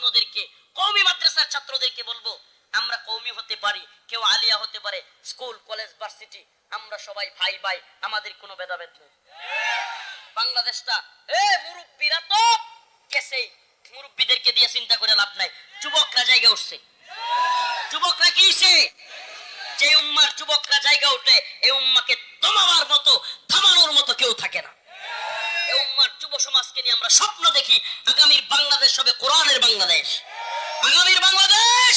ছাত্রদেরকে, কওমি মাদ্রাসার ছাত্রদেরকে বলবো, আমরা কওমি হতে পারি, কেউ আলিয়া হতে পারে, স্কুল কলেজ ভার্সিটি, আমরা সবাই ভাই ভাই, আমাদের কোনো ভেদাভেদ নেই। বাংলাদেশটা মুরব্বীরা তো কেসেই, মুরব্বীদেরকে দিয়ে চিন্তা করে লাভ নাই। যুবকরা জায়গা উঠছে, যুবকরা কি সে, যে উম্মার যুবকরা জায়গা উঠে, এই উম্মাকে দমাবার মতো, থামানোর মতো কেউ থাকে না। এই উম্মার যুব সমাজকে নিয়ে আমরা স্বপ্ন দেখি, আগামীর বাংলাদেশ হবে কোরআনের বাংলাদেশ। আগামীর বাংলাদেশ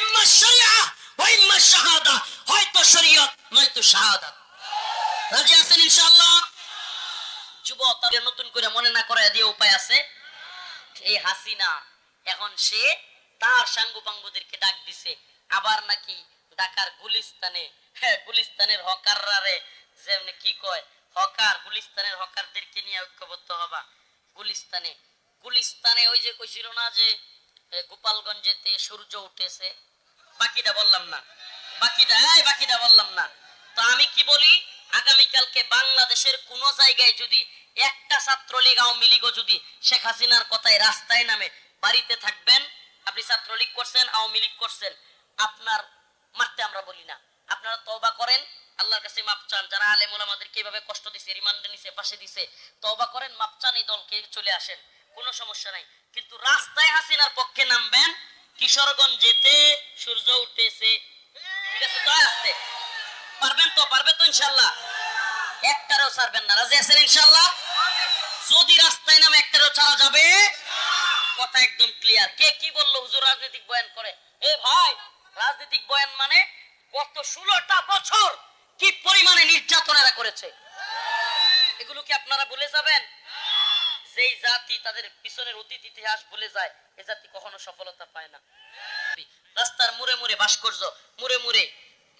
ইম্মা শরিয়া ওয়া ইম্মা শাহাদা, হয়তো শরীয়ত নয়তো শাহাদাত। রাজি আছেন ইনশাআল্লাহ? যুবক তাদের নতুন করে মনে না করে দিয়ে উপায় আছে। এই হাসিনা এখন সে তার সাঙ্গুপাঙ্গুদেরকে ডাক দিছে, আবার নাকি ঢাকার গুলিস্তানে, গুলিস্তানের হকাররা রে যেমনি কি কয়, হকার গুলিস্তানের হকারদেরকে নিয়ে ঐক্যবদ্ধ হবা। গুলিস্তানে, গুলিস্তানে ওই যে কইছিল না যে গোপালগঞ্জেতে সূর্য উঠেছে, বাকিটা বললাম না, বাকিটা বললাম না। তো আমি কি বলি, আগামীকালকে বাংলাদেশের কোন জায়গায় যদি একটা ছাত্রলীগ আওয়ামী লীগও যদি শেখ হাসিনার কথায় রাস্তায় নামে, বাড়িতে থাকবেন, আপনি ছাত্রলীগ করছেন, আওয়ামী লীগ করছেন, আপনার মারতে আমরা বলি না, আপনারা তওবা করেন, আল্লাহর কাছে মাপ চান। যারা আলেম ওলামাদেরকে এইভাবে কষ্ট দিছে, রিমান্ডে নিছে, পাশে দিছে, তওবা করেন, মাপ চান, এই দলকে চলে আসেন, কোনো সমস্যা নাই। কিন্তু রাস্তায় হাসিনার পক্ষে নামবেন, কিশোরগঞ্জ যেতে সূর্য উঠেছে, ঠিক আছে তো, আসতে পারবেন তো, পারবে তো ইনশাআল্লাহ? একটারও ছাড়বেন না, রাজি আছেন ইনশাআল্লাহ? যদি রাস্তায় নামে একটারও ছাড়া যাবে, কথা একদম ক্লিয়ার। কে কি বললো হুজুর রাজনৈতিক বয়ান করে? এ ভাই, রাজনৈতিক বয়ান মানে গত 16টা বছর কি পরিমাণে নির্যাতন এরা করেছে, এগুলো কি আপনারা ভুলে যাবেন? যেই জাতি তাদের পিছনের অতীত ইতিহাস ভুলে যায়, এ জাতি কখনো সফলতা পায় না। রাস্তার মুড়ে মুড়ে ভাস্কর্য, মুড়ে মুড়ে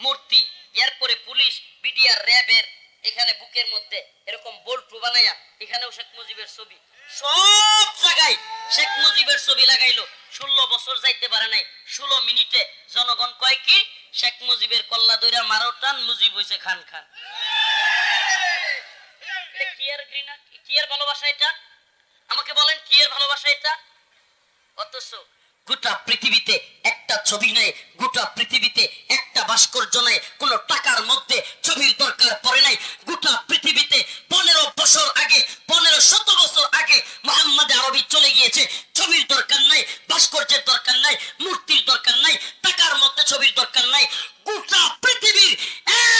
মূর্তি, এরপরে পুলিশ, বিডিআর, র্যাবের এখানে বুকের মধ্যে এরকম বল্টু বানাইয়া, এখানেও শেখ মুজিবের ছবি, সব জায়গায় শেখ মুজিবের ছবি লাগাইলো। 16 বছর যাইতে পারে নাই, 16 মিনিটে জনগণ কয় কি, শেখ মুজিবের কল্লা দইরা মারো টান, মুজিব হইছে খান খান। এটা কি এর ঘৃণা, কি এর ভালোবাসা এটা? আমাকে বলেন, কি এর ভালোবাসা এটা? অথচ গোটা পৃথিবীতে একটা ছবি নাই, গোটা পৃথিবীতে একটা ভাস্কর্য নাই, কোন টাকার মধ্যে ছবির দরকার পড়ে নাই। গোটা পৃথিবীতে 15 বছর আগে, 1500 বছর আগে মুহাম্মদ আরবি চলে গিয়েছে, ছবির দরকার নাই, ভাস্কর্যের দরকার নাই, মূর্তির দরকার নাই, টাকার মধ্যে ছবির দরকার নাই। গোটা পৃথিবীর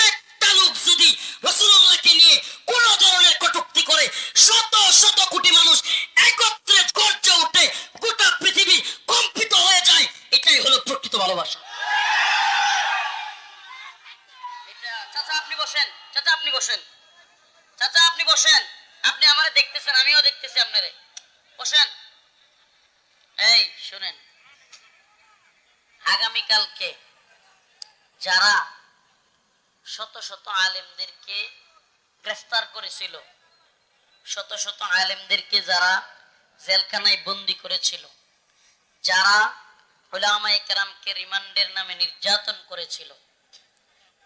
একটা লোক যদি রাসূলুল্লাহকে নিয়ে কোন ধরনের কটূক্তি করে, শত শত কোটি মানুষ একত্রে গর্জে ওঠে, গোটা পৃথিবী কম্পিত হয়ে যায়। এটাই হলো প্রকৃত ভালোবাসা। এটা চাচা আপনি বসেন, চাচা আপনি বসেন, চাচা আপনি বসেন, আপনি আমারে দেখতেছেন, আমিও দেখতেছি আপনারে, বসেন। এই শুনেন, আগামীকালকে যারা শত শত আলেমদেরকে গ্রেফতার করেছিল, শত শত আলেমদেরকে যারা জেলখানায় বন্দী করেছিল, যারা উলামায়ে কেরামকে রিমান্ডের নামে নির্যাতন করেছিল,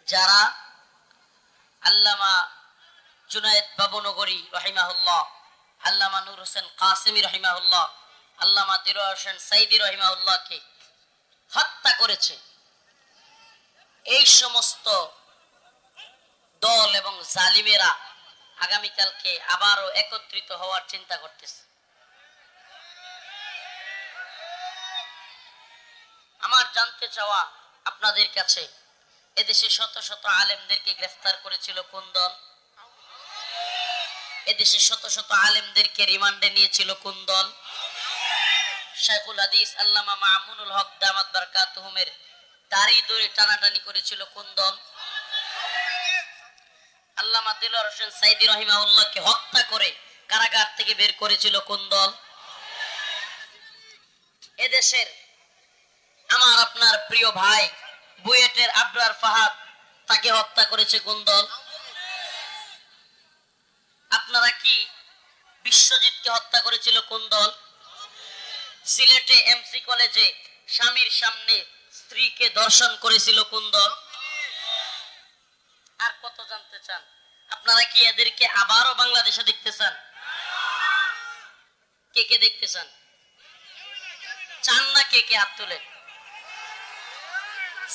যারা আল্লামা জুনায়েদ বাবুনগরী রহিমাহুল্লাহ, আল্লামা নূর হোসেন কাসেমী রহিমাহুল্লাহ, আল্লামা দিলওয়ার হোসেন সাইদী রহিমাহুল্লাহকে হত্যা করেছে, এই সমস্ত দল এবং জালিমেরা আগামীকালকে আবারও একত্রিত হওয়ার চিন্তা করতেছে। আমার জানতে চাওয়া আপনাদের কাছে, এদেশে শত শত আলেমদেরকে গ্রেফতার করেছিল কোন দল? এদেশে শত শত আলেমদেরকে রিমান্ডে নিয়েছিল কোন দল? শাইখুল হাদিস আল্লামা মামুনুল হক দামাত বারকাতুহুমের দাড়ি ধরে টানাটানি করেছিল কোন দল? আল্লামা দিলওয়ার হোসেন সাইদী রহিমাহুল্লাহকে হত্যা করে কারাগার থেকে বের করেছিল কোন দল? এদেশের আমার আপনার প্রিয় ভাই বুয়েটের আবরার ফাহাদ, তাকে হত্যা করেছে কোন দল? আপনারা কি বিশ্বজিৎকে হত্যা করেছিল কোন দল? সিলেটে এমসি কলেজে স্বামীর সামনে স্ত্রীকে ধর্ষণ করেছিল কোন দল? আর কত জানতে চান? আপনারা কি এদেরকে আবারও বাংলাদেশে দেখতে চান? কে কে দেখতে চান? চান না? কে কে হাত তোলেন।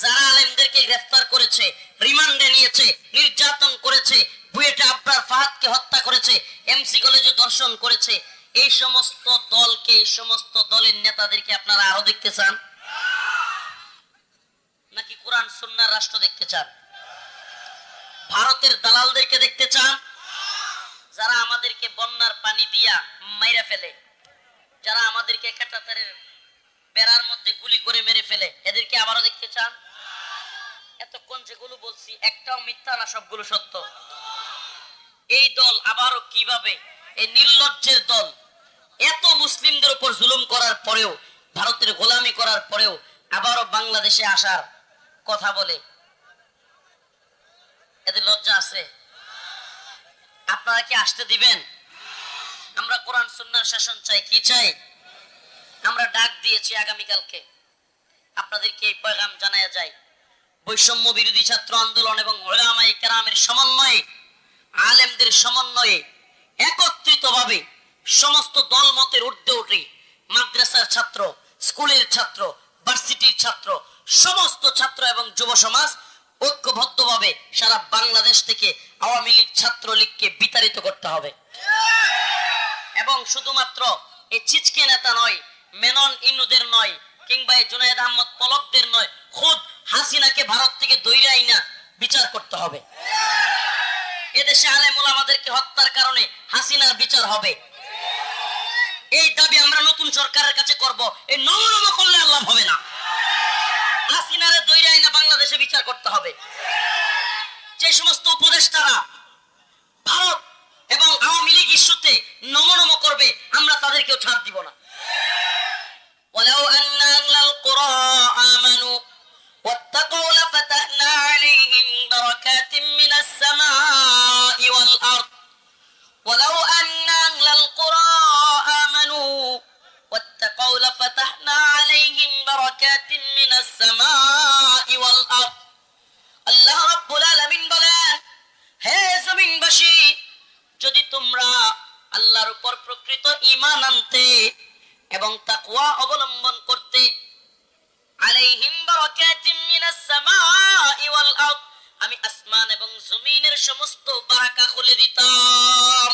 যারা আলেমদেরকে গ্রেফতার করেছে, রিমান্ডে নিয়েছে, নির্যাতন করেছে, বুয়েটে আবরার ফাহাদকে হত্যা করেছে, এমসি কলেজে দর্শন করেছে, এই সমস্ত দলকে, এই সমস্ত দলের নেতাদেরকে আপনারা আরো দেখতে চান নাকি কোরআন সুন্নাহর রাষ্ট্র দেখতে চান? ভারতের দালালদেরকে দেখতে চান? যারা আমাদেরকে বন্যার পানি দিয়া মাইরা ফেলে, যারা আমাদেরকে কাঁটাতারের বেড়ার মধ্যে গুলি করে মেরে ফেলে, এদেরকে আবারও দেখতে চান? এতক্ষণ যেগুলো বলছি একটাও মিথ্যা না, সবগুলো সত্য। এই দল আবারও কিভাবে, এই নির্লজ্জের দল এত মুসলিমদের উপর জুলুম করার পরেও, ভারতের গোলামি করার পরেও আবারও বাংলাদেশে আসার কথা বলে, এদের লজ্জা আছে? আপনারা কি আসতে দিবেন? আমরা কোরআন সুন্নাহর শাসন চাই। কি চাই? আমরা ডাক দিয়েছি আগামীকালকে, আপনাদেরকে এই পয়গাম জানায়া যায়, বৈষম্য বিরোধী ছাত্র আন্দোলন এবং উলামায়ে কেরামের সমন্বয়ে, আলেমদের সমন্বয়ে একত্রিতভাবে সমস্ত দল মতের ঊর্ধ্বে উঠে মাদ্রাসার ছাত্র, স্কুলের ছাত্র, ভার্সিটির ছাত্র, সমস্ত ছাত্র এবং যুব সমাজ ঐক্যবদ্ধভাবে সারা বাংলাদেশ থেকে আওয়ামী লীগ, ছাত্রলীগকে বিতাড়িত করতে হবে। এবং শুধুমাত্র এই চিচকে নেতা নয়, মেনন ইনুদের নয়, কিংবা এই জুনায়েদ আহমদ পলকদের নয়, খুদ হাসিনাকে ভারত থেকে দইরা আইনা বিচার করতে হবে। এদেশে আলেম ওলামাদেরকে হত্যার কারণে হাসিনার বিচার হবে। এই দাবি আমরা নতুন সরকারের কাছে করব। এই নমনম করলে আল্লাহ হবে না। হাসিনারে দইরা আইনা বাংলাদেশে বিচার করতে হবে। যে সমস্ত উপদেষ্টারা ভারত এবং আওয়ামী লীগ ইস্যুতে নমনম করবে, আমরা তাদেরকেও ছাড় দিব না। ওয়ালাউ আন্না আহলাল কুরা আমানু ওয়াত্তাকাউ লাফাতাহনা আলাইহিম বারাকাতিম মিনাস সামাই ওয়াল আরদ ওয়ালাউ আন্না আহলাল কুরা আমানু ওয়াত্তাকাউ লাফাতাহনা আলাইহিম বারাকাতিম মিনাস সামাই ওয়াল আরদ। আল্লাহ রাব্বুল আলামিন বলেন, হে জমিনবাসী, যদি তোমরা আল্লাহর উপর প্রকৃত ঈমান আনতে এবং তাকওয়া অবলম্বন করতে, আলাইহিম বারাকাতিম মিনাস সামাই ওয়াল আরদ, আমি আসমান এবং জমিনের সমস্ত বারাকা খুলে দিতাম।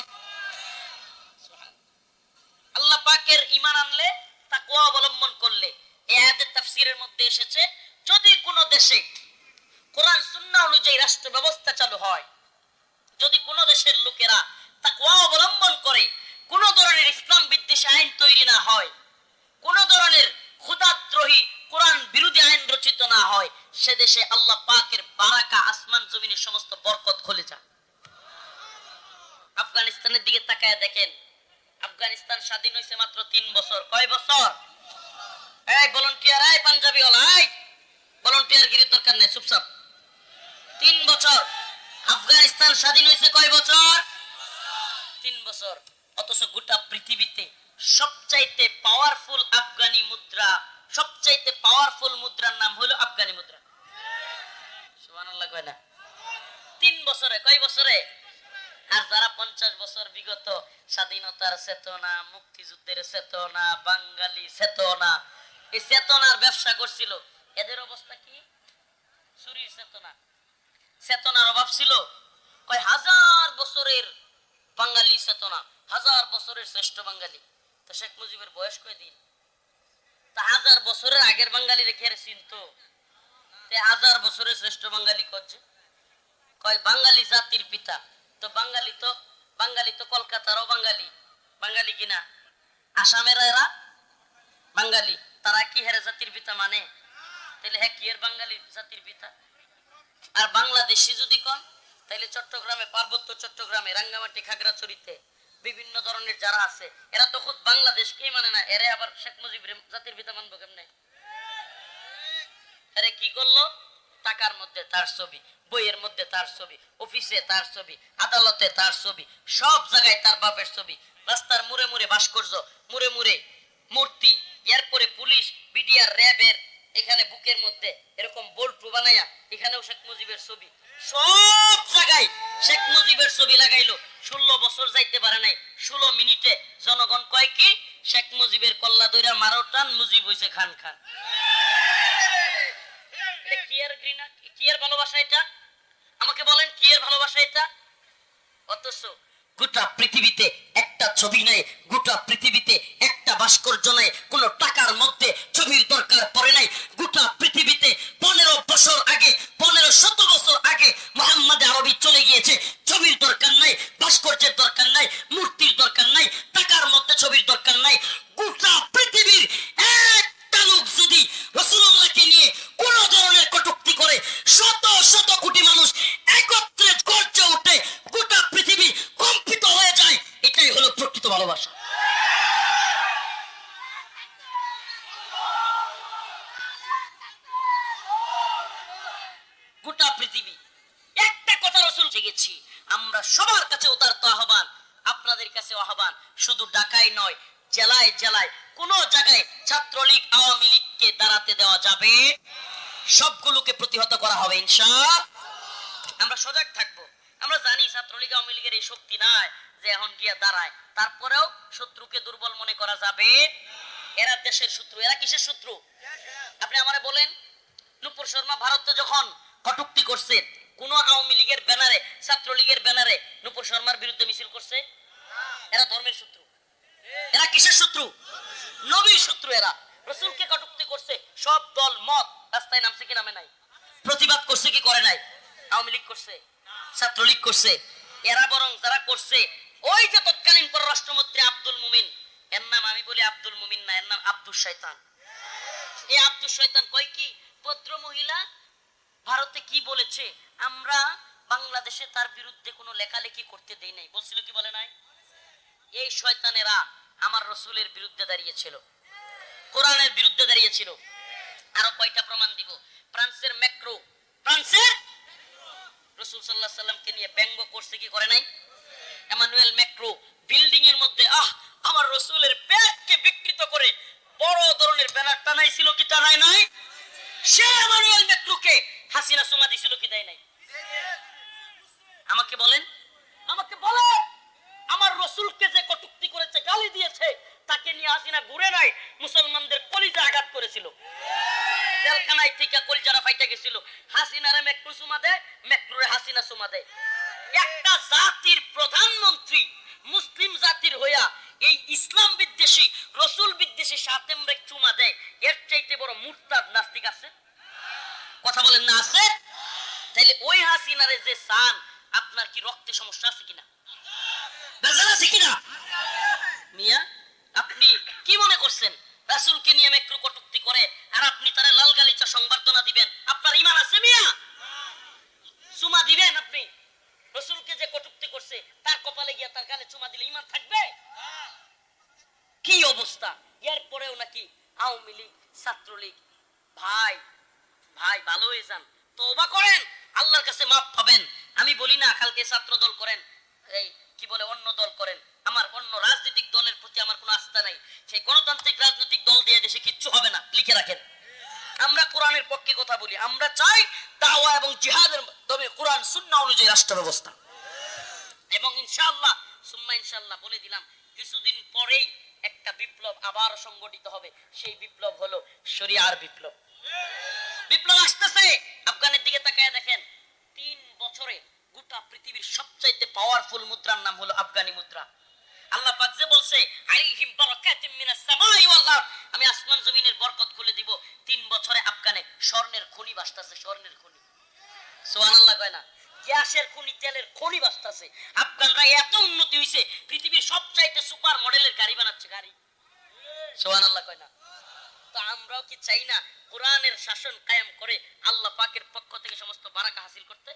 আল্লাহ পাকের ঈমান আনলে, তাকওয়া অবলম্বন করলে। এই আয়াতের তাফসীরের মধ্যে এসেছে, যদি কোনো দেশে কোরআন সুন্নাহ অনুযায়ী রাষ্ট্র ব্যবস্থা চালু হয়, যদি কোনো দেশের লোকেরা তাকওয়া অবলম্বন করে, কোন ধরনের ইসলাম বিদ্বেষী আইন তৈরি না হয়, কোন ধরনের খোদাদ্রোহী কোরআন বিরোধী আইন রচিত না হয়, সে দেশে আল্লাহ পাকের বারাকা, আসমান জমিনের সমস্ত বরকত খুলে যায়। আফগানিস্তানের দিকে তাকায় দেখেন, আফগানিস্তান স্বাধীন হয়েছে মাত্র 3 বছর। কয় বছর? এই ভলান্টিয়ার, এই পাঞ্জাবি ওলা, এই ভলান্টিয়ার গিরির দরকার নেই, চুপচাপ। 3 বছর আফগানিস্তান স্বাধীন হয়েছে। কয় বছর? 3 বছর। অথচ গোটা পৃথিবীতে সবচাইতে পাওয়ারফুল আফগানি মুদ্রা, সবচাইতে পাওয়ারফুল মুদ্রার নাম হলো আফগানি মুদ্রা। সুবহানাল্লাহ কয় না? 3 বছরে। কয় বছরে? আর যারা 50 বছর বিগত স্বাধীনতার চেতনা, মুক্তিযুদ্ধের চেতনা, বাঙালি চেতনা, এই চেতনার ব্যবসা করছিল, এদের অবস্থা কি? চুরির চেতনা, চেতনার অভাব ছিল। কয় 1000 বছরের বাঙালি চেতনা, 1000 বছরের শ্রেষ্ঠ বাঙালি। তো শেখ মুজিবের বয়স কয়দিন? তা 1000 বছরের আগের বাঙালি রেখে চিনতো, 1000 বছরের শ্রেষ্ঠ বাঙালি করছে। কয় বাঙালি জাতির পিতা। তো বাঙালি তো কলকাতারও বাঙালি, বাঙালি কিনা? আসামের এরা বাঙালি, তারা কি হেরে জাতির পিতা মানে? তাহলে হ্যাঁ কি এর বাঙালি জাতির পিতা? আর বাংলাদেশি যদি কন, তাহলে চট্টগ্রামে, পার্বত্য চট্টগ্রামে, রাঙ্গামাটি, খাগড়াছড়িতে বিভিন্ন ধরনের যারা আছে, এরা তো খুব বাংলাদেশকেই মানে না, এরা আবার শেখ মুজিবের জাতির পিতা মানবো কেমনে? আরে কি করলো? টাকার মধ্যে তার ছবি, বইয়ের মধ্যে তার ছবি, অফিসে তার ছবি, আদালতে তার ছবি, সব জায়গায় তার বাপের ছবি, রাস্তার মুড়ে মুড়ে ভাস্কর্য, মুড়ে মুড়ে মূর্তি, এরপরে পুলিশ, বিডিআর, র্যাবের এখানে বুকের মধ্যে এরকম বোল্ট বানাইয়া এখানেও শেখ মুজিবের ছবি, সব জায়গায় শেখ মুজিবের ছবি লাগাইলো। 16 বছর যাইতে পারে নাই, 16 মিনিটে জনগণ কয় কি শেখ মুজিবের কল্লা দইরা মারো টান, মুজিব হইছে খান খান। এটা কি এর ঘৃণা, কি এর ভালোবাসা এটা? আমাকে বলেন কি এর ভালোবাসা এটা? অথচ গোটা পৃথিবীতে একটা ছবি নেই, গোটা পৃথিবীতে একটা ভাস্কর্য নেই, কোন টাকার মধ্যে ছবির দরকার পড়ে নাই। গোটা পৃথিবীতে 15 বছর আগে, 1500 বছর আগে মুহাম্মদ আরবি চলে গিয়েছে। ছবির দরকার নাই, ভাস্কর্যের দরকার নাই, মূর্তির দরকার নাই, টাকার মধ্যে ছবির দরকার নাই। গোটা পৃথিবীর একটা লোক যদি রাসূলুল্লাহকে নিয়ে কোন ধরনের কটূক্তি করে, শত শত কোটি মানুষ একত্রে গর্জে ওঠে, গোটা পৃথিবী কম্পিত হয়ে যায়। এটাই হলো প্রকৃত ভালোবাসা। গোটা পৃথিবী একটা কথা রাসূল জেগেছি। আমরা সবার কাছে উদারত আহ্বান, আপনাদের কাছে আহ্বান, শুধু ঢাকায় নয়, জেলায় জেলায় কোন জায়গায় ছাত্রলীগ আওয়ামী লীগকে দাঁড়াতে দেওয়া যাবে, সবগুলোকে প্রতিহত করা হবে ইনশাআল্লাহ। আমরা সজাগ থাকবো। আমরা জানি ছাত্রলীগ আওয়ামী লীগের এই শক্তি নাই যে এখন গিয়া দাঁড়ায়, তারপরেও শত্রুকে দুর্বল মনে করা যাবে। এরা দেশের শত্রু। এরা কিসের শত্রু? আপনি আমারে বলেন, নূপুর শর্মা ভারতে যখন কটূক্তি করছে, কোন আওয়ামী লীগের ব্যানারে, ছাত্রলীগের ব্যানারে নূপুর শর্মার বিরুদ্ধে মিছিল করছে? এরা ধর্মের শত্রু। এরা কিসের শত্রু? নবীর শত্রু। এরা রাসূলকে কটূক্তি করছে, সব দল মত রাস্তায় নামছে কি নামে নাই? প্রতিবাদ করছে কি করে নাই? আওয়ামী লীগ করছে, ছাত্রলীগ করছে। এরা বরং যারা করছে, ওই যে তৎকালীন পররাষ্ট্রমন্ত্রী আব্দুল মুমিন, এর নাম আমি বলি আব্দুল মুমিন না, এর নাম আব্দুল শয়তান। এই আব্দুল শয়তান কয় কি, ভদ্র মহিলা ভারতে কি বলেছে, আমরা বাংলাদেশে তার বিরুদ্ধে কোনো লেখালেখি করতে দেই নাই, বলছিল কি বলে নাই? এই শয়তানেরা আমার রাসূলের বিরুদ্ধে দাঁড়িয়েছিল, কোরআনের বিরুদ্ধে দাঁড়িয়েছিল। আরো কয়টা প্রমাণ দিব। ফ্রান্সের ম্যাক্রো, ফ্রান্সের রাসূল সাল্লাল্লাহু আলাইহি সাল্লামকে নিয়ে ব্যঙ্গ করছে কি করে নাই? এমানুয়েল ম্যাক্রো বিল্ডিং এর মধ্যে আমার রাসূলের পেটকে বিকৃত করে বড় ধরনের ব্যানার টানাইছিল কি টানায় নাই? সে এমানুয়েল ম্যাক্রোকে হাসিনা সুমা দিছিল কি দেয় নাই? আমাকে বলেন, আমাকে বলেন, আমার রাসূলকে যে কটূক্তি করেছে, গালি দিয়েছে, তাকে নিয়ে হাসিনা ঘুরে নাই, মুসলমানদের কলিজা আঘাত করেছিল। জেলখানায় থেকে কলিজারা ফাইটা গেছিল। হাসিনারে ম্যাক্রো সুমা দেয়, ম্যাক্রোরে হাসিনা সুমা দেয়। একটা জাতির প্রধানমন্ত্রী মুসলিম জাতির হইয়া এই ইসলাম বিদ্বেষী, রাসূল বিদ্বেষী সাতেমরে চুমা দেয়, এর চাইতে বড় মুরতাদ নাস্তিক আছে? কথা বলেন না, আছে? তাইলে ওই হাসিনারে যে সান, আপনার কি রক্তে সমস্যা আছে কিনা? বেজার আছে কিনা? মিয়া আপনি কি মনে করছেন রাসূলকে নিয়ে ম্যাক্রো কটূক্তি করে আর আপনি তারে লাল গালিচা সংবর্ধনা দিবেন? আপনার ঈমান আছে মিয়া? চুমা দিবেন আপনি? রাসূলকে যে কটূক্তি করছে তার কপালে গিয়া তার গালে চুমা দিলে ঈমান থাকবে? কি অবস্থা! এরপরেও নাকি আওয়ামী লীগ, ছাত্রলীগ, ভাই ভাই ভালো হয়ে যান, তওবা করেন, আল্লাহর কাছে মাফ পাবেন। আমি বলি না কালকে ছাত্র দল করেন, এই কি বলে অন্য দল করেন, আমার অন্য রাজনৈতিক দলের প্রতি আমার কোনো আস্থা নাই। সেই গণতান্ত্রিক রাজনৈতিক দল দিয়ে দেশে কিচ্ছু হবে না, লিখে রাখেন। আমরা কোরআনের পক্ষে কথা বলি, আমরা চাই দাওয়া এবং জিহাদের মাধ্যমে কোরআন সুন্নাহ অনুযায়ী রাষ্ট্র ব্যবস্থা। এবং ইনশাআল্লাহ সুম্মা ইনশাআল্লাহ বলে দিলাম, কিছুদিন পরেই একটা বিপ্লব আবার সংগঠিত হবে। সেই বিপ্লব হলো শরিয়ার বিপ্লব। বিপ্লব আসতেছে। আফগানের দিকে তাকায় দেখেন, 3 বছরে গোটা পৃথিবীর সবচাইতে পাওয়ারফুল মুদ্রার নাম হলো আফগানি মুদ্রা। আল্লাহ পাক যে বলছে আলাইহিম বারাকাতুম মিনাস সামাই ওয়াল আরদ, আমি আসমান জমিনের বরকত খুলে দিব। 3 বছরে আফগানে স্বর্ণের খনি ভাসতাছে, স্বর্ণের খনি। সুবহানাল্লাহ কয় না? গ্যাসের খনি, তেলের খনি ভাসতাছে। আফগানরা এত উন্নতি হইছে, পৃথিবীর সবচাইতে সুপার মডেলের গাড়ি বানাচ্ছে, গাড়ি। সুবহানাল্লাহ কয় না? তো আমরাও কি চাই না কোরআনের শাসন কায়েম করে আল্লাহ পাকের পক্ষ থেকে সমস্ত বারাকা হাসিল করতে?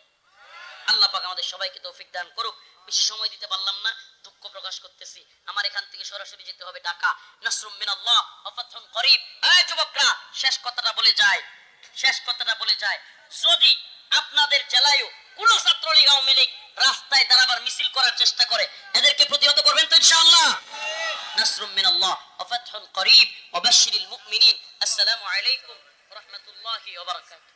আল্লাহ পাক আমাদের সবাইকে তৌফিক দান করুক। বেশি সময় দিতে পারলাম না, দুঃখ প্রকাশ করতেছি। আমার এখান থেকে সরাসরি যেতে হবে ঢাকা। নাসরুম মিনাল্লাহ ওয়া ফাতহুন করিব। এই যুবকরা, শেষ কথাটা বলে যায়, শেষ কথাটা বলে যায়, যদি আপনাদের জেলায়ও কোন ছাত্রলীগ আওয়ামী লীগ রাস্তায় দাঁড়াবার মিছিল করার চেষ্টা করে, এদেরকে প্রতিহত করবেন তো ইনশাআল্লাহ? নাসরুম মিনাল্লাহ ওয়া ফাতহুন করিব ওয়া বাশশিরিল মুমিনিন। আসসালামু আলাইকুম ওয়া রাহমাতুল্লাহি ওয়া বারাকাতুহু।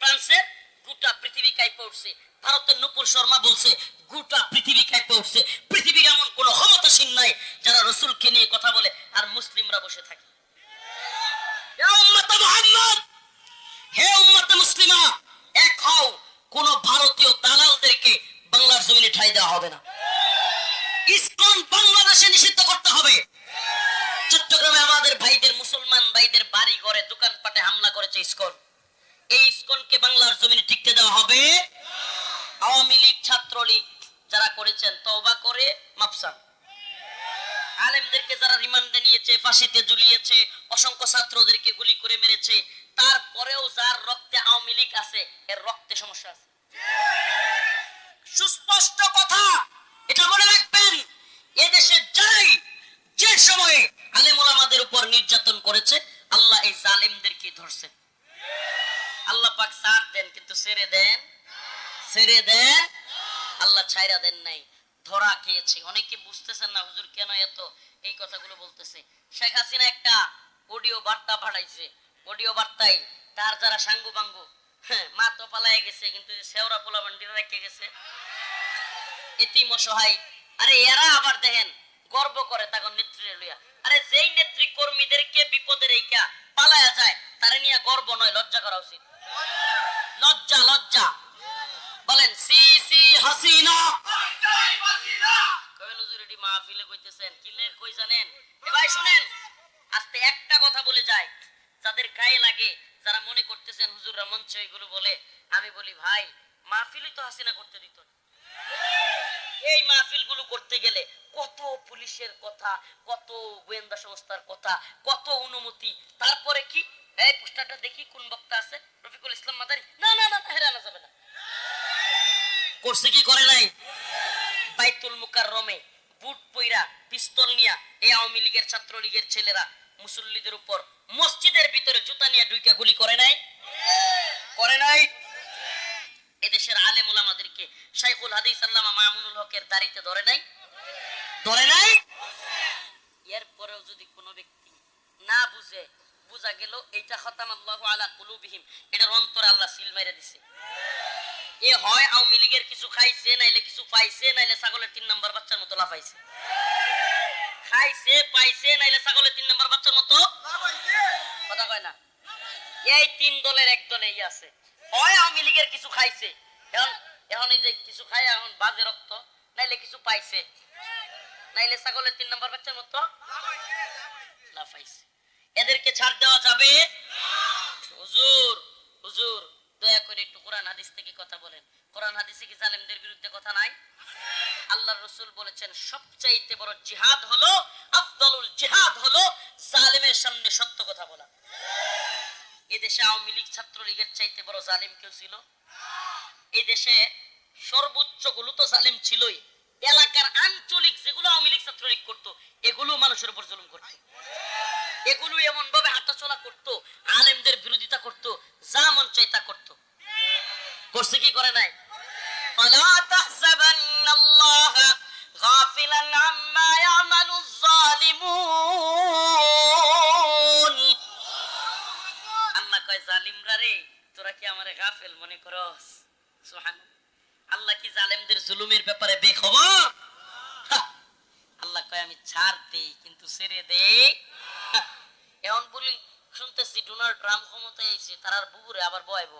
ফ্রান্সের গোটা পৃথিবী কাঁপে উঠছে। ভারতের নূপুর শর্মা বলছে গোটা পৃথিবী কাঁপে উঠছে। পৃথিবীর এমন কোন ক্ষমতাসীন নাই যারা রসুলকে নিয়ে কথা বলে আর মুসলিমরা বসে থাকে। হে উম্মতে মুহাম্মদ, হে উম্মতে মুসলিমা, এক হও। কোন ভারতীয় দালালদেরকে বাংলার জমিনে ঠাঁই দেওয়া হবে না। ইসকন বাংলাদেশে নিষিদ্ধ করতে হবে। চট্টগ্রামে আমাদের ভাইদের, মুসলমান ভাইদের বাড়ি ঘরে দোকানপাটে হামলা করেছে ইসকন। এই ইসকনকে বাংলার জমিনে টিকতে দেওয়া হবে। আওয়ামী লীগ, ছাত্রলীগ যারা করেছেন তওবা করে মাফসান। আলেমদেরকে যারা রিমান্ডে নিয়েছে, ফাঁসিতে ঝুলিয়েছে, অসংখ্য ছাত্রদেরকে গুলি করে মেরেছে, তারপরেও যার রক্তে আওয়ামী লীগ আছে এর রক্তে সমস্যা আছে। সুস্পষ্ট কথা, এটা মনে রাখবেন। এদেশে যারাই যে সময়ে আলেম ওলামাদের উপর নির্যাতন করেছে, আল্লাহ এই জালেমদেরকে ধরছে। আল্লাহ পাক ছাড় দেন, কিন্তু ছেড়ে দেন, ছেড়ে দেন, আল্লাহ ছাইরা দেন নাই। ধরা খেয়েছে। অনেকে বুঝতেছেন না হুজুর কেন এত এই কথাগুলো বলতেছে। শেখ হাসিনা একটা অডিও বার্তা পাঠাইছে। অডিও বার্তায় তার যারা সাঙ্গু বাঙ্গু, মা তো পালায় গেছে, কিন্তু শেওরা পোলা বান্ডিরা রেখে গেছে এতিম অসহায়। আরে এরা আবার দেখেন গর্ব করে তাকে নেত্রী লইয়া। আরে যেই নেত্রী কর্মীদেরকে বিপদের এইকা পালায়া যায়, তারে নিয়ে গর্ব নয়, লজ্জা করা উচিত। লজ্জা, লজ্জা। বলেন সি সি হাসিনা। কবেন হুজুর এটি মাহফিলে কইতেছেন, কিলে কই জানেন? এ ভাই শুনেন, আস্তে একটা কথা বলে যায়, যাদের গায়ে লাগে, যারা মনে করতেছেন হুজুররা মঞ্চে এগুলো বলে, আমি বলি ভাই মাহফিলই তো হাসিনা করতে দিত না। এই মাহফিল গুলো করতে গেলে কত পুলিশের কথা, কত গোয়েন্দা সংস্থার কথা, কত অনুমতি, তারপরে কি এই পোস্টারটা দেখি কোন বক্তা আছে, রফিকুল ইসলাম মাদারি, না না না হেরানো যাবে না। করছে কি করে নাই? বাইতুল মুকাররমে বুট পইরা পিস্তল নিয়া এই আওয়ামী লীগের, ছাত্রলীগের ছেলেরা মুসল্লিদের উপর মসজিদের ভিতরে জুতা নিয়ে ঢুইকা গুলি করে নাই? করে নাই? এদেশের আলেম ওলামাদেরকে শাইখুল হাদিস আল্লামা মামুনুল হকের দাড়িতে ধরে নাই? ধরে নাই? এরপরেও যদি কোনো ব্যক্তি না বুঝে, বুঝা গেল এইটা খতামাল্লাহু আলা কুলুবিহিম, এটার অন্তরে আল্লাহ সিল মেরে দিছে। এ হয় আওয়ামী লীগের কিছু খাইছে, নাইলে কিছু পাইছে, নাইলে ছাগলের 3 নম্বর বাচ্চার মতো লাফাইছে। খাইছে, পাইছে, নাইলে ছাগলের 3 নম্বর বাচ্চার মতো লাফাইছে। কথা কয় না? এই তিন দলের এক দলে আছে। হয় আওয়ামী লীগের কিছু খাইছে, এখন এই যে কিছু খায় এখন বাজে রক্ত, নাইলে কিছু পাইছে, নাইলে ছাগলের 3 নম্বর বাচ্চার মতো লাফাইছে। এদেরকে ছাড় দেওয়া যাবে? হুজুর, হুজুর দয়া করে একটু কোরআন হাদিস থেকে কথা বলেন। কোরআন হাদিসে কি জালেমদের বিরুদ্ধে কথা নাই? আল্লাহর রাসূল বলেছেন সবচাইতে বড় জিহাদ হলো, আফদালুল জিহাদ হলো জালেমের সামনে সত্য কথা বলা। এদেশে আওয়ামী লীগ, ছাত্রলীগের চাইতে বড় জালিম কেউ ছিল? এই দেশে সর্বোচ্চ গুলো তো জালিম ছিলই। এলাকার আঞ্চলিক যেগুলো আওয়ামী লীগ, ছাত্রলীগ করতো, এগুলো মানুষের উপর জুলুম করতো। এগুলো এমন ভাবে হাঁটাচলা করতো, আলেমদের বিরোধিতা করতো, যা মন চাই তা করতো। করছে কি করে নাই? ফালা তাহসাবান্নাল্লাহ গাফিলান আম্মা ইয়ামালুজ জালিমুন। আল্লাহ কয় জালিমরা রে, তোরা কি আমারে গাফেল মনে করস? সুবহানাল্লাহ। আল্লাহ কি জালেমদের জুলুমের ব্যাপারে বেখবর? আল্লাহ কয় আমি ছাড় দেই, কিন্তু ছেড়ে দেই। এখন বলি শুনতেছি ডোনাল্ড ট্রাম্প ক্ষমতায় এসে তার বুবুরে আবার বয়াবো।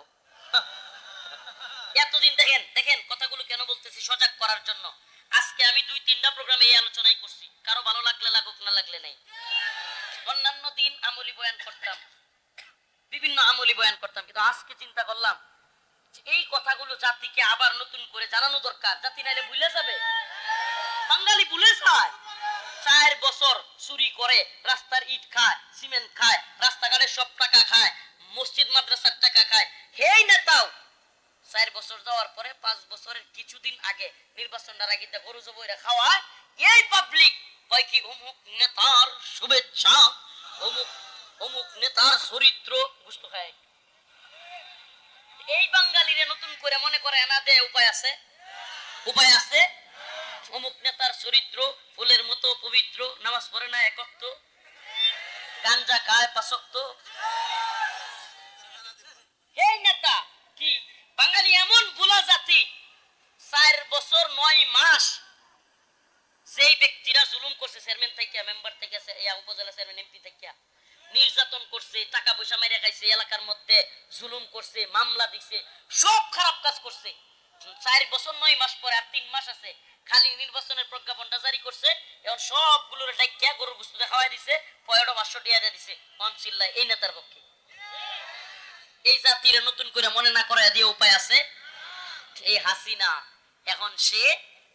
এতদিন দেখেন দেখেন কথাগুলো কেন বলতেছি, সজাগ করার জন্য। আজকে আমি 2-3টা প্রোগ্রামে এই আলোচনাই করছি, কারো ভালো লাগলে লাগুক, না লাগলে নাই। অন্যান্য দিন আমলি বয়ান করতাম, বিভিন্ন আমলি বয়ান করতাম, কিন্তু আজকে চিন্তা করলাম এই কথাগুলো জাতিকে আবার নতুন করে জানানো দরকার। জাতি নাইলে ভুলে যাবে। বাঙালি ভুলে যায়। 4 বছর চুরি করে, রাস্তার ইট খায়, সিমেন্ট খায়, রাস্তাঘাটের সব টাকা খায়, মসজিদ মাদ্রাসার টাকা খায়। হেই নেতাও 4 বছর যাওয়ার পরে 5 বছরের কিছুদিন আগে নির্বাচনটার আগে গরু জবইরা খাওয়ায়। এই পাবলিক কয় কি অমুক নেতার শুভেচ্ছা, অমুক অমুক নেতার চরিত্র বুঝতে খায়। এই বাঙালিরে নতুন করে মনে করে না দে উপায় আছে? উপায় আছে? অমুক নেতার চরিত্র ফুলের মতো পবিত্র, নামাজ পড়ে না 1 ওয়াক্ত, গাঞ্জা খায় 5 ওয়াক্ত। এই নেতা কি বাঙালি এমন ভোলা জাতি, 4 বছর 9 মাস যেই ব্যক্তিরা জুলুম করছে, চেয়ারম্যান থেকে, মেম্বার থেকে, উপজেলা চেয়ারম্যান, এমপি থেকে, নির্যাতন করছে, টাকা পয়সা মেরে খাইছে, এলাকার মধ্যে জুলুম করছে, মামলা দিছে, সব খারাপ কাজ করছে। 4 বছর 9 মাস পরে আর 3 মাস আছে, খালি নির্বাচনের প্রজ্ঞাপনটা জারি করছে। এখন সবগুলোর ডাইকিয়া গরুর গোশত খাওয়াই দিছে, পয়টা 500 টাকা দিয়ে দিছে। অনচিল্লা এই নেতার পক্ষে এই জাতির নতুন করে মনে না করায় দিয়ে উপায় আছে? এই হাসিনা এখন সে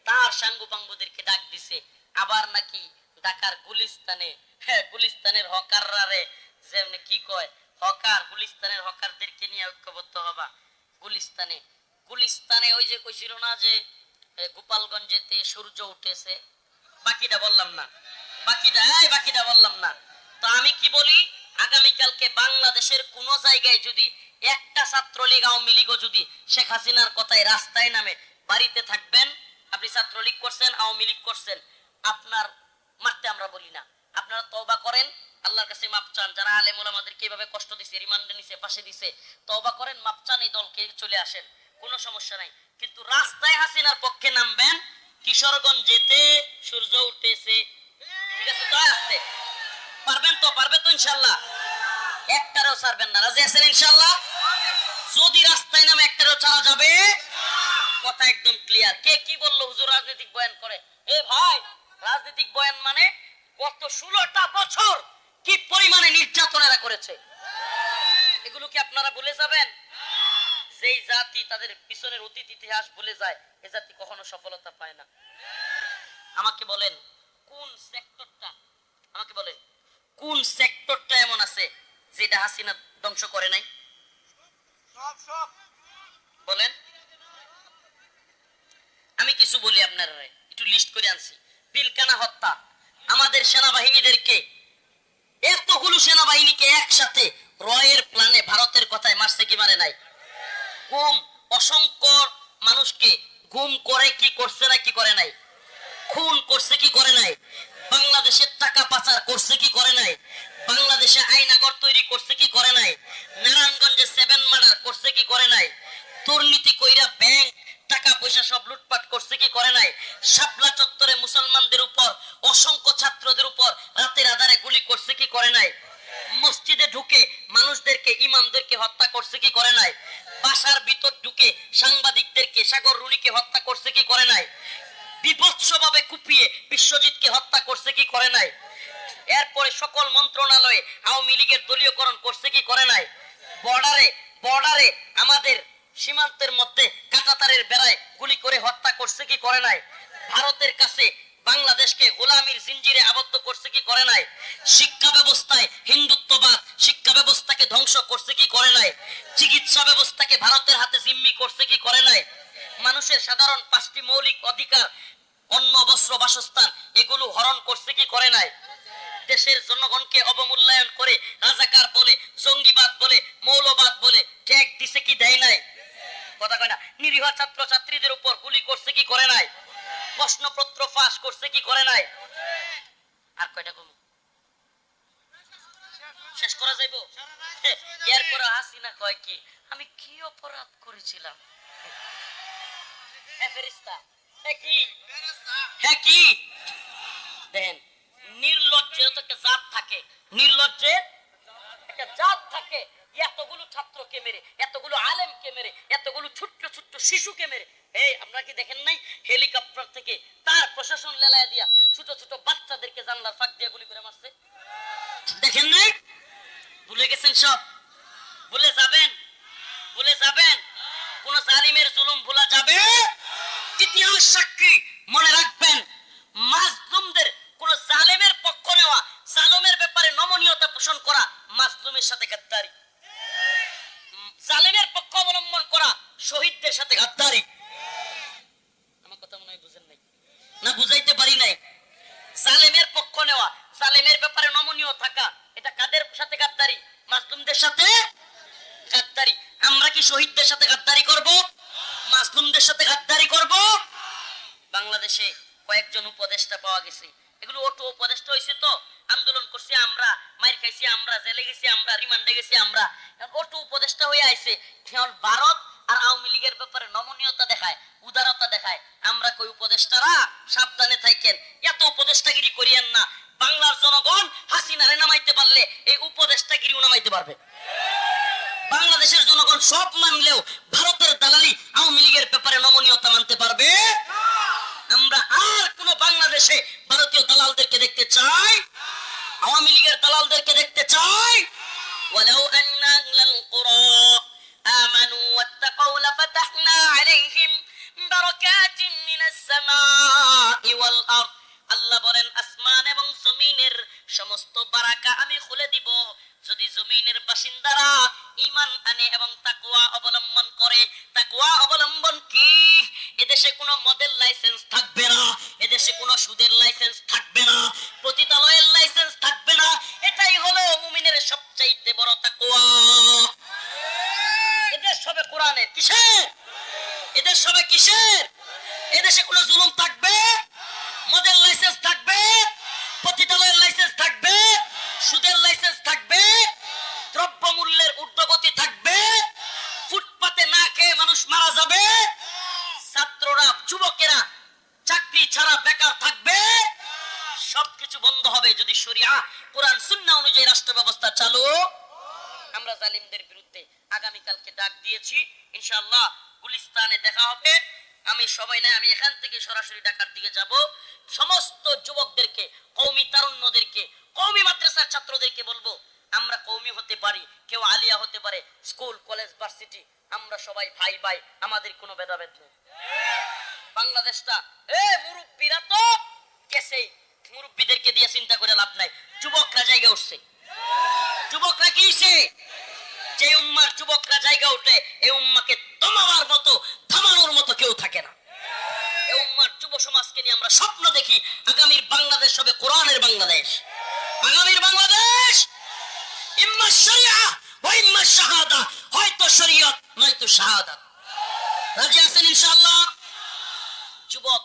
তার সাঙ্গুপাঙ্গুদেরকে ডাক দিছে, আবার নাকি ঢাকার গুলিস্তানে, হ্যাঁ গুলিস্তানের হকাররা যেমনি কি কয়, হকার গুলিস্তানের হকারদেরকে নিয়ে ঐক্যবদ্ধ হবা। গুলিস্তানে গুলিস্তানে ওই যে কইছিল না যে গোপালগঞ্জেতে সূর্য উঠেছে, বাকিটা বললাম না, বাকিটা বললাম না। তো আমি কি বলি, আগামীকালকে বাংলাদেশের কোন জায়গায় যদি একটা ছাত্রলীগ আওয়ামী লীগও যদি শেখ হাসিনার কথায় রাস্তায় নামে, বাড়িতে থাকবেন। আপনি ছাত্রলীগ করছেন, আওয়ামী লীগ করছেন, আপনার মারতে আমরা বলি না, আপনারা তওবা করেন, আল্লাহর কাছে মাপ চান। যারা আলেম ওলামাদেরকে এইভাবে কষ্ট দিছে, রিমান্ডে নিছে, ফাঁসি দিছে, তওবা করেন, মাপ চান, এই দলকে চলে আসেন, কোনো সমস্যা নাই। কিন্তু রাস্তায় হাসিনার পক্ষে নামবেন, কিশোরগঞ্জ যেতে সূর্য উঠেছে, ঠিক আছে তো, আসতে পারবেন তো, পারবে তো ইনশাআল্লাহ, একটারও ছাড়বেন না, রাজি আছেন ইনশাআল্লাহ? যদি রাস্তায় নামে একটারও ছাড়া যাবে, কথা একদম ক্লিয়ার। কে কি বললো হুজুর রাজনৈতিক বয়ান করে? এ ভাই, রাজনৈতিক বয়ান মানে গত 16টা বছর কি পরিমাণে নির্যাতনেরা করেছে, এগুলো কি আপনারা ভুলে যাবেন? যেই জাতি তাদের পিছনের অতীত ইতিহাস ভুলে যায়, এ জাতি কখনো সফলতা পায় না। আমাকে বলেন কোন সেক্টরটা, আমাকে বলেন কোন সেক্টরটা এমন আছে যেটা হাসিনা ধ্বংস করে নাই? বলেন। আমি কিছু বলি আপনারা, একটু লিস্ট করে আনছি। পিলকানা হত্যা, আমাদের সেনাবাহিনীদেরকে, এতগুলো সেনাবাহিনীকে একসাথে রয়ের প্ল্যানে ভারতের কথায় মারছে কি মারে নাই? গুম, অসংখ্য মানুষকে গুম করে কি করছে না কি করে নাই? খুন করছে কি করে নাই? বাংলাদেশের টাকা পাচার করছে কি করে নাই? বাংলাদেশে আইনাগর তৈরি করছে কি করে নাই? নারায়ণগঞ্জে 7 মার্ডার করছে কি করে নাই? দুর্নীতি কইরা ব্যাংক টাকা পয়সা সব লুটপাট করছে কি করে নাই? শাপলা চত্বরে মুসলমানদের উপর, অসংখ্য ছাত্রদের উপর রাতের আধারে গুলি করছে কি করে নাই? মসজিদে ঢুকে মানুষদেরকে, ইমামদেরকে হত্যা করছে কি করে নাই? বাসার ভিতর ঢুকে সাংবাদিকদেরকে, সাগর রুনিকে হত্যা করছে কি করে নাই? বিভৎসভাবে কুপিয়ে বিশ্বজিৎকে হত্যা করছে কি করে নাই? এরপরে সকল মন্ত্রণালয়ে আওয়ামী লীগের দলীয়করণ করছে কি করে নাই? বর্ডারে আমাদের সীমান্তের মধ্যে কাঁটাতারের বেড়ায় গুলি করে হত্যা করছে কি করে নাই? ভারতের কাছে বাংলাদেশকে গোলামির জিঞ্জিরে আবদ্ধ করছে কি করে নাই? শিক্ষা ব্যবস্থায় হিন্দুত্ববাদ, শিক্ষা ব্যবস্থাকে ধ্বংস করছে কি করে নাই? চিকিৎসা ব্যবস্থাকে ভারতের হাতে জিম্মি করছে কি করে নাই? মানুষের সাধারণ 5টি মৌলিক অধিকার, অন্ন, বস্ত্র, বাসস্থান, এগুলো হরণ করছে কি করে নাই? দেশের জনগণকে অবমূল্যায়ন করে রাজাকার বলে, জঙ্গিবাদ বলে, মৌলবাদ বলে ট্যাগ দিছে কি দেয় নাই? কথা কয় না। নিরীহ ছাত্র ছাত্রীদের উপর গুলি করছে কি করে নাই? প্রশ্নপত্র ফাঁস করছে কি করে নাই? আর কয়টা কম শেষ করা যাইব? এরপরে হাসিনা কয় কি, আমি কি অপরাধ করেছিলাম? ফেরেশতা, কি দেখেন, নির্লজ্জের তো একটা জাত থাকে, নির্লজ্জের একটা জাত থাকে। এতগুলো ছাত্রকে মেরে, এতগুলো আলেমকে মেরে, এতগুলো ছোট্ট ছোট্ট শিশুকে মেরে, এই আপনারা কি দেখেন নাই হেলিকপ্টার থেকে তার প্রশাসন লেলায় দিয়া ছোট ছোট বাচ্চাদেরকে জানলার ফাঁক দিয়ে গুলি করে মারছে? দেখেন নাই? ভুলে গেছেন সব? ভুলে যাবেন? ভুলে যাবেন? কোন জালিমের জুলুম ভোলা যাবে? ইতিহাস সাক্ষী, মনে রাখবেন, মাজলুমদের কোন জালেমের পক্ষ নেওয়া, জালেমের ব্যাপারে নমনীয়তা পোষণ করা মাজলুমের সাথে গাদ্দারি, জালেমের পক্ষ অবলম্বন করা শহীদদের সাথে গাদ্দারি। আমার কথা মনে হয় বুঝেন নাই, না বুঝাইতে পারি নাই? জালেমের পক্ষ নেওয়া, জালেমের ব্যাপারে নমনীয় থাকা, এটা কাদের সাথে গাদ্দারি? মাজলুমদের সাথে গাদ্দারি। আমরা কি শহীদদের সাথে গাদ্দারি করব? মাজলুমদের সাথে গাদ্দারি করব? বাংলাদেশে কয়েকজন উপদেষ্টা পাওয়া গেছে, এগুলো অটো উপদেষ্টা হয়েছে, তো আন্দোলন করছি আমরা, মাইর খাইছি আমরা, জেলে গেছি আমরা, রিমান্ডে গেছি আমরা, অটো উপদেষ্টা হয়ে আইছে। ভারত আর আওয়ামী লীগের ব্যাপারে নমনীয়তা দেখায়, উদারতা দেখায়। আমরা কই উপদেষ্টারা সাবধানে থাকেন, এত উপদেষ্টাগিরি করিয়েন না। বাংলার জনগণ হাসিনারে নামাইতে পারলে এই উপদেষ্টাগিরিও নামাইতে পারবে। বাংলাদেশের জনগণ সব মানলেও ভারতের দালালি আওয়ামী লীগের ব্যাপারে নমনীয়তা মানতে পারবে। আমরা আর কোন বাংলাদেশে ভারতীয় দালালদেরকে দেখতে চাই, আওয়ামী লীগের দালালদেরকে দেখতে চাই। ওয়ালাউ আন্না আহলাল কুরা আমানু ওয়াত্তাকাউ লাফাতাহনা আলাইহিম বারাকাতিন মিনাস সামাই ওয়াল আরদ। আল্লাহ বলেন আসমান এবং জমিনের সমস্ত বারাকা আমি খুলে দিব যদি জমিনের বাসিন্দারা ঈমান আনে এবং তাকওয়া অবলম্বন করে। তাকওয়া অবলম্বন কি? এদেশে কোনো মদের লাইসেন্স থাকবে না, এদেশে কোনো সুদের লাইসেন্স থাকবে না, পতিতালয়ের লাইসেন্স থাকবে না। এটাই হলো মুমিনের সবচাইতে বড় তাকওয়া। এদেশ হবে কোরআনের। কিসের? এদেশ হবে কিসের? এদেশে কোনো জুলুম থাকবে, মদের লাইসেন্স থাকবে, পতিতালয়ের লাইসেন্স থাকবে, সুদের লাইসেন্স থাকবে, দ্রব্যমূল্যের ঊর্ধ্বগতি থাকবে, ফুটপাতে না খেয়ে মানুষ মারা যাবে, ছাত্ররা যুবকেরা চাকরি ছাড়া বেকার থাকবে। সবকিছু বন্ধ হবে যদি শরিয়া কোরআন সুন্নাহ অনুযায়ী রাষ্ট্র ব্যবস্থা চালু। আমরা জালিমদের বিরুদ্ধে আগামীকালকে ডাক দিয়েছি, ইনশাআল্লাহ গুলিস্তানে দেখা হবে। আমি সময় নাই, আমি এখান থেকে সরাসরি ঢাকার দিকে যাব। সমস্ত যুবকদেরকে, কওমি তারুণ্যদেরকে, কওমি মাদ্রাসার ছাত্রদেরকে বলবো, আমরা কওমি হতে পারি, কেউ আলিয়া হতে পারে, স্কুল কলেজ ভার্সিটি, আমরা সবাই ভাই ভাই, আমাদের কোনো ভেদাভেদ নেই। বাংলাদেশটা মুরব্বীরা তো কেসেই, মুরব্বীদেরকে দিয়ে চিন্তা করে লাভ নাই। যুবকরা জায়গা উঠছে, যুবকরা কিসে? যে উম্মার যুবকরা জায়গা উঠে এই উম্মাকে দমাবার মতো, থামানোর মতো কেউ থাকে না। এই উম্মার যুব সমাজকে নিয়ে আমরা স্বপ্ন দেখি আগামীর বাংলাদেশ হবে কোরআনের বাংলাদেশ। আগামীর বাংলাদেশ ইম্মা শরিয়া ওয়া ইম্মা শাহাদা, হয়তো শরিয়ত নয়তো শাহাদাত। রাজি আছেন ইনশাআল্লাহ? যুবক